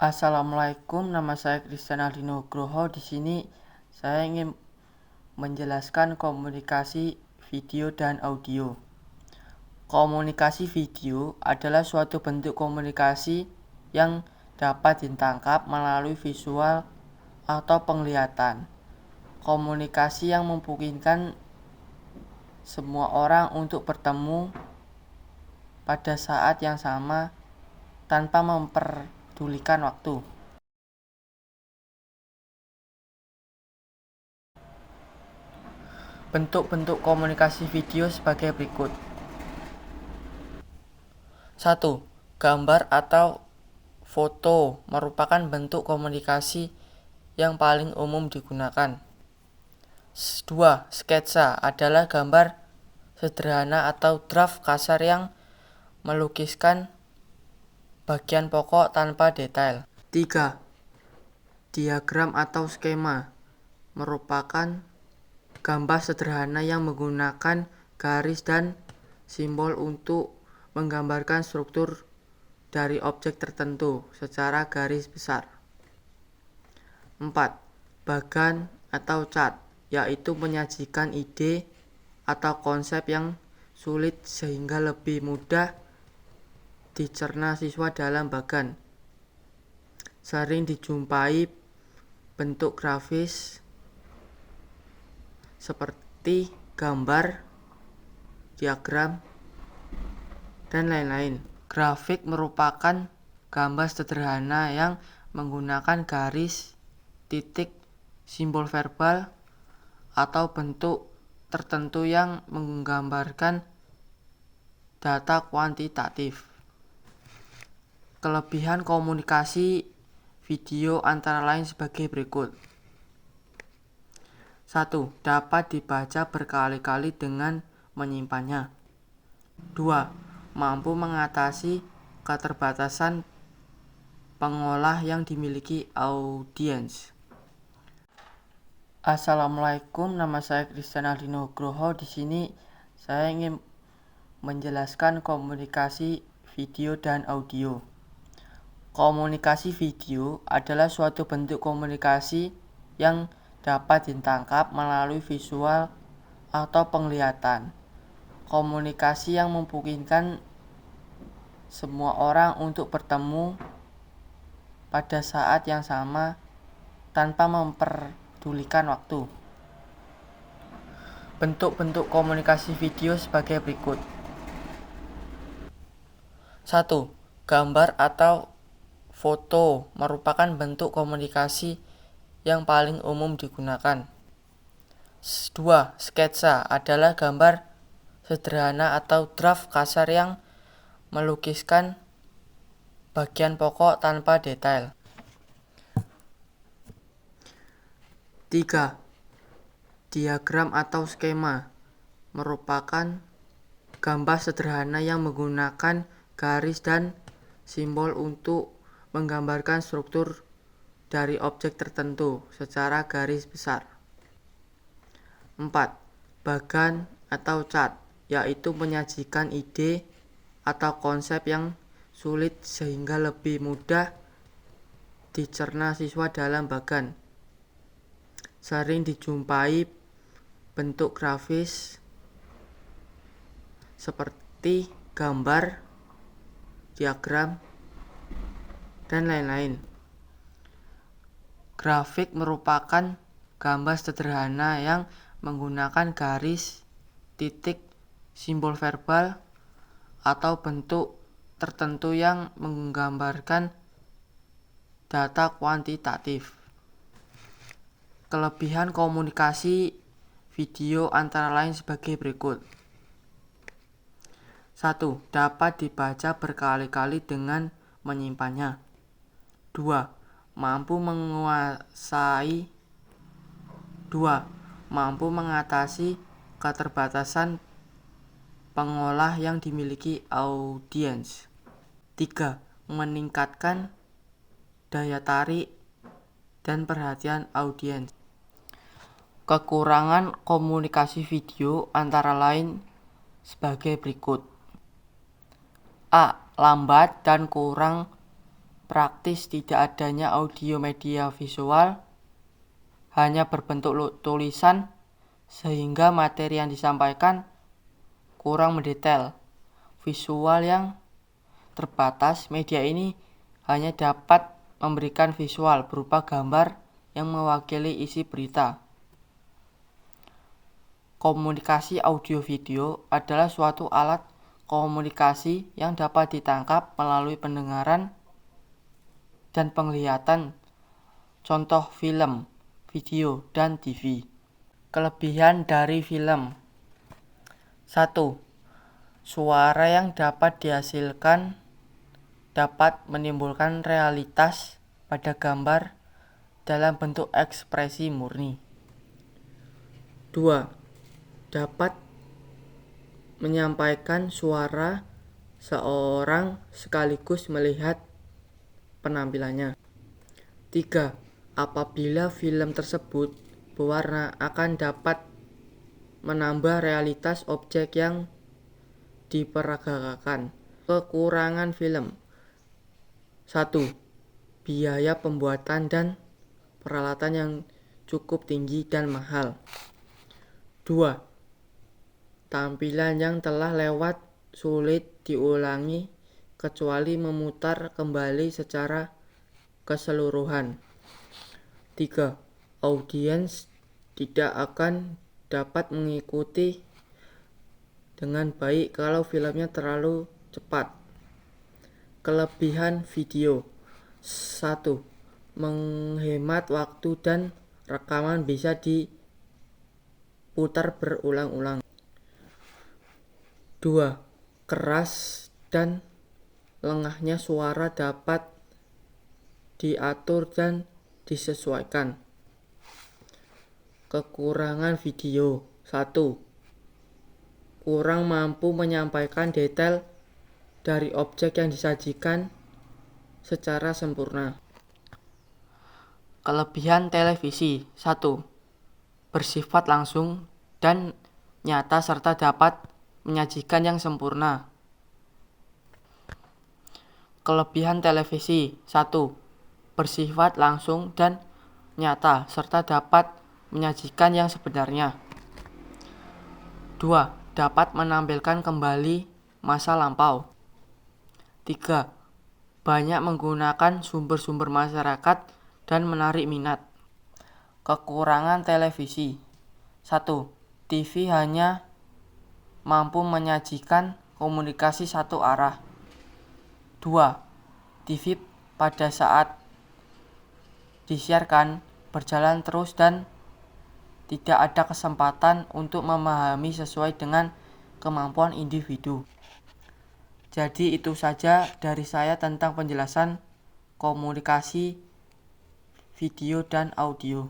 Assalamualaikum, nama saya Christian Aldino Nugroho. Di sini saya ingin menjelaskan komunikasi video dan audio. Komunikasi video adalah suatu bentuk komunikasi yang dapat ditangkap melalui visual atau penglihatan. Komunikasi yang memungkinkan semua orang untuk bertemu pada saat yang sama tanpa memperdulikan waktu. Bentuk-bentuk komunikasi video sebagai berikut. 1. Gambar atau foto merupakan bentuk komunikasi yang paling umum digunakan. 2. Sketsa adalah gambar sederhana atau draft kasar yang melukiskan bagian pokok tanpa detail. 3. Diagram atau skema merupakan gambar sederhana yang menggunakan garis dan simbol untuk menggambarkan struktur dari objek tertentu secara garis besar. 4. Bagan atau cat, yaitu menyajikan ide atau konsep yang sulit sehingga lebih mudah dicerna siswa dalam bagan. Sering dijumpai bentuk grafis seperti gambar, diagram, dan lain-lain. Grafik merupakan gambar sederhana yang menggunakan garis, titik, simbol verbal, atau bentuk tertentu yang menggambarkan data kuantitatif. Kelebihan komunikasi video antara lain sebagai berikut. 1. Dapat dibaca berkali-kali dengan menyimpannya. 2. Mampu mengatasi keterbatasan pengolah yang dimiliki audiens. Assalamualaikum, nama saya Christian Aldino Nugroho. Di sini saya ingin menjelaskan komunikasi video dan audio. Komunikasi video adalah suatu bentuk komunikasi yang dapat ditangkap melalui visual atau penglihatan. Komunikasi yang memungkinkan semua orang untuk bertemu pada saat yang sama tanpa memperdulikan waktu. Bentuk-bentuk komunikasi video sebagai berikut. 1. Gambar atau foto merupakan bentuk komunikasi yang paling umum digunakan. 2. Sketsa adalah gambar sederhana atau draft kasar yang melukiskan bagian pokok tanpa detail. 3. Diagram atau skema merupakan gambar sederhana yang menggunakan garis dan simbol untuk menggambarkan struktur dari objek tertentu secara garis besar. 4. Bagan atau cat, yaitu menyajikan ide atau konsep yang sulit sehingga lebih mudah dicerna siswa dalam bagan. Sering dijumpai bentuk grafis seperti gambar, diagram, dan lain-lain. Grafik merupakan gambar sederhana yang menggunakan garis, titik, simbol verbal, atau bentuk tertentu yang menggambarkan data kuantitatif. Kelebihan komunikasi video antara lain sebagai berikut. 1. Dapat dibaca berkali-kali dengan menyimpannya. 2. Mampu mengatasi keterbatasan pengolah yang dimiliki audiens. 3. Meningkatkan daya tarik dan perhatian audiens. Kekurangan komunikasi video antara lain sebagai berikut. A. Lambat dan kurang Praktis tidak adanya audio media visual, hanya berbentuk tulisan, sehingga materi yang disampaikan kurang mendetail. Visual yang terbatas, media ini hanya dapat memberikan visual berupa gambar yang mewakili isi berita. Komunikasi audio-video adalah suatu alat komunikasi yang dapat ditangkap melalui pendengaran dan penglihatan, contoh film, video, dan TV. Kelebihan dari film: 1. Suara yang dapat dihasilkan dapat menimbulkan realitas pada gambar dalam bentuk ekspresi murni. 2. Dapat menyampaikan suara seorang sekaligus melihat penampilannya. 3. Apabila film tersebut berwarna akan dapat menambah realitas objek yang diperagakan. Kekurangan film: 1. Biaya pembuatan dan peralatan yang cukup tinggi dan mahal. 2. Tampilan yang telah lewat sulit diulangi kecuali memutar kembali secara keseluruhan. 3. Audiens tidak akan dapat mengikuti dengan baik kalau filmnya terlalu cepat. Kelebihan video: 1. Menghemat waktu dan rekaman bisa diputar berulang-ulang. 2. Keras dan lengahnya suara dapat diatur dan disesuaikan. Kekurangan video: 1. Kurang mampu menyampaikan detail dari objek yang disajikan secara sempurna. Kelebihan televisi: 1. Bersifat langsung dan nyata serta dapat menyajikan yang sempurna. Kelebihan televisi: 1. Bersifat langsung dan nyata serta dapat menyajikan yang sebenarnya. 2. Dapat menampilkan kembali masa lampau. 3. Banyak menggunakan sumber-sumber masyarakat dan menarik minat. Kekurangan televisi: 1. TV hanya mampu menyajikan komunikasi satu arah. 2. TV pada saat disiarkan berjalan terus dan tidak ada kesempatan untuk memahami sesuai dengan kemampuan individu. Jadi itu saja dari saya tentang penjelasan komunikasi video dan audio.